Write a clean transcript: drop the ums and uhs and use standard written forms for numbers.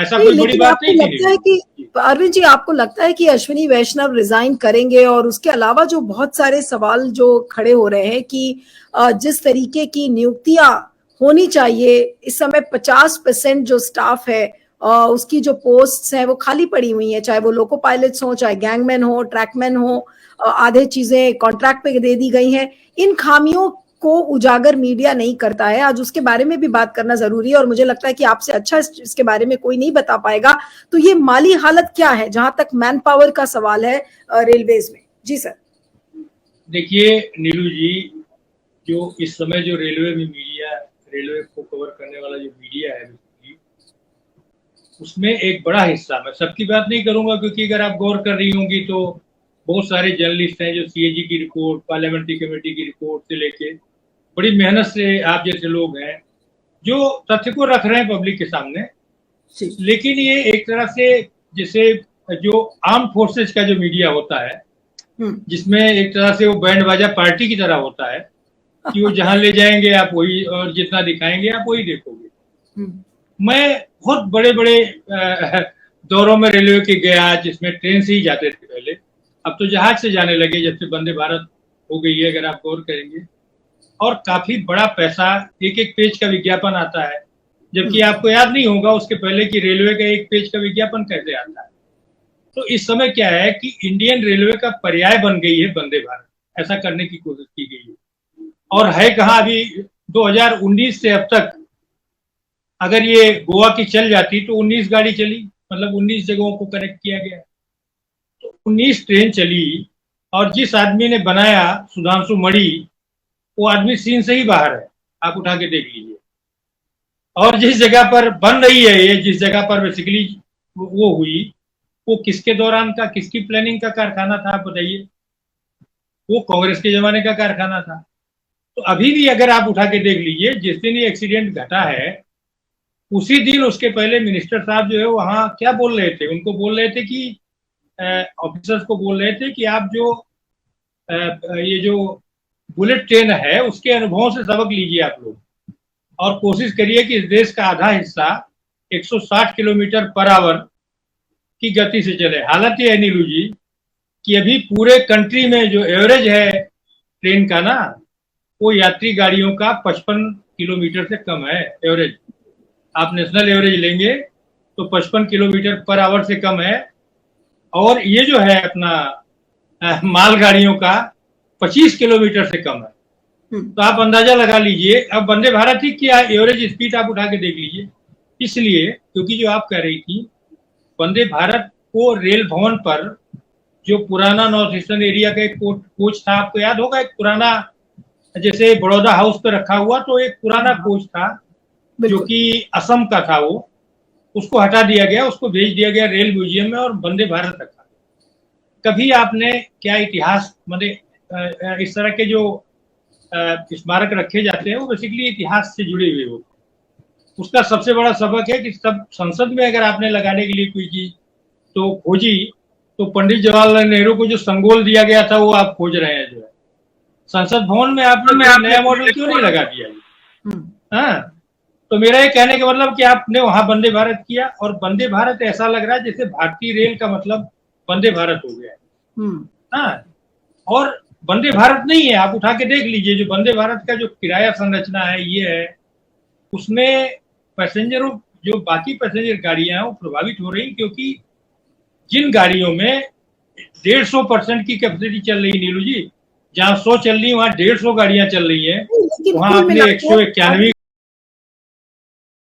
ऐसा कोई बड़ी बात नहीं थी। लगता है कि अरविंद जी, आपको लगता है कि अश्विनी वैष्णव रिजाइन करेंगे? और उसके अलावा जो बहुत सारे सवाल जो खड़े हो रहे हैं कि जिस तरीके की नियुक्तियां होनी चाहिए इस समय 50% जो स्टाफ है उसकी जो पोस्ट्स हैं वो खाली पड़ी हुई हैं, चाहे वो लोको पायलट्स हो, चाहे गैंगमैन हो, ट्रैकमैन हो, आधे चीजें कॉन्ट्रैक्ट पे दे दी गई हैं। इन खामियों को उजागर मीडिया नहीं करता है। आज उसके बारे में भी बात करना जरूरी है और मुझे लगता है कि आपसे अच्छा इसके बारे में कोई नहीं बता पाएगा। तो ये माली हालत क्या है जहां तक मैन पावर का सवाल है रेलवेज में? जी सर। देखिए नीलू जी, जो इस समय जो रेलवे में मीडिया, रेलवे को कवर करने वाला जो मीडिया है, उसमें एक बड़ा हिस्सा, मैं सबकी बात नहीं करूंगा क्योंकि अगर आप गौर कर रही होंगी तो बहुत सारे जर्नलिस्ट हैं जो सीएजी की रिपोर्ट, पार्लियामेंट्री कमेटी की रिपोर्ट से लेके बड़ी मेहनत से आप जैसे लोग हैं जो तथ्य को रख रहे हैं पब्लिक के सामने। लेकिन ये एक तरह से जैसे जो आर्म फोर्सेज का जो मीडिया होता है, जिसमें एक तरह से वो बैंड बाजा पार्टी की तरह होता है कि वो जहां ले जाएंगे आप वही, और जितना दिखाएंगे आप वही देखोगे। मैं बहुत बड़े बड़े दौरों में रेलवे के गया जिसमें ट्रेन से ही जाते थे पहले, अब तो जहाज से जाने लगे जब से वंदे भारत हो गई है, अगर आप गौर करेंगे। और काफी बड़ा पैसा, एक एक पेज का विज्ञापन आता है, जबकि आपको याद नहीं होगा उसके पहले कि रेलवे का एक पेज का विज्ञापन कैसे आता है। तो इस समय क्या है कि इंडियन रेलवे का पर्याय बन गई है वंदे भारत, ऐसा करने की कोशिश की गई है। और है कहाँ, अभी 2019 से अब तक अगर ये गोवा की चल जाती तो 19 गाड़ी चली, मतलब 19 जगहों को कनेक्ट किया गया, तो 19 ट्रेन चली। और जिस आदमी ने बनाया सुधांशु मणि, वो आदमी सीन से ही बाहर है, आप उठा के देख लीजिए। और जिस जगह पर बन रही है ये, जिस जगह पर बेसिकली वो हुई, वो किसके दौरान का, किसकी प्लानिंग का कारखाना था आप बताइए? वो कांग्रेस के जमाने का कारखाना था। तो अभी भी अगर आप उठा के देख लीजिए, जिस दिन ये एक्सीडेंट घटा है उसी दिन उसके पहले मिनिस्टर साहब जो है वहां क्या बोल रहे थे, उनको बोल रहे थे कि ऑफिसर्स को बोल रहे थे कि आप जो ये जो बुलेट ट्रेन है उसके अनुभवों से सबक लीजिए आप लोग, और कोशिश करिए कि इस देश का आधा हिस्सा 160 किलोमीटर पर आवर की गति से चले। हालत ये है नीलू जी कि अभी पूरे कंट्री में जो एवरेज है ट्रेन का ना, वो यात्री गाड़ियों का 55 किलोमीटर से कम है एवरेज। आप नेशनल एवरेज लेंगे तो 55 किलोमीटर पर आवर से कम है। और ये जो है अपना मालगाड़ियों का 25 किलोमीटर से कम है। तो आप अंदाजा लगा लीजिए, अब वंदे भारत ही क्या एवरेज स्पीड आप उठा के देख लीजिए। इसलिए क्योंकि जो आप कह रही थी, वंदे भारत को रेल भवन पर जो पुराना नॉर्थ ईस्टर्न एरिया का एक कोच था, आपको याद होगा, एक पुराना जैसे बड़ौदा हाउस पे रखा हुआ, तो एक पुराना कोच था जो कि असम का था, वो उसको हटा दिया गया, उसको भेज दिया गया रेल म्यूजियम में और वंदे भारत रखा। कभी आपने क्या इतिहास, मतलब इस तरह के जो स्मारक रखे जाते हैं वो बेसिकली इतिहास से जुड़े हुए हो। उसका सबसे बड़ा सबक है कि सब संसद में अगर आपने लगाने के लिए कोई चीज तो खोजी, तो पंडित जवाहरलाल नेहरू को जो संगोल दिया गया था वो आप खोज रहे हैं जो है। संसद भवन में आपने नया मॉडल क्यों नहीं लगा दिया? हाँ, तो मेरा ये कहने का मतलब कि आपने वहां वंदे भारत किया, और वंदे भारत ऐसा लग रहा है जैसे भारतीय रेल का मतलब वंदे भारत हो गया। हाँ, और वंदे भारत नहीं है, आप उठा के देख लीजिए जो वंदे भारत का जो किराया संरचना है ये है, उसमें पैसेंजरों, जो बाकी पैसेंजर गाड़ियां हैं वो प्रभावित हो रही, क्योंकि जिन गाड़ियों में 150% की कैपेसिटी चल रही नीलू जी, जहां 100 चल रही है वहां 150 गाड़ियां चल रही है, वहां आपने 191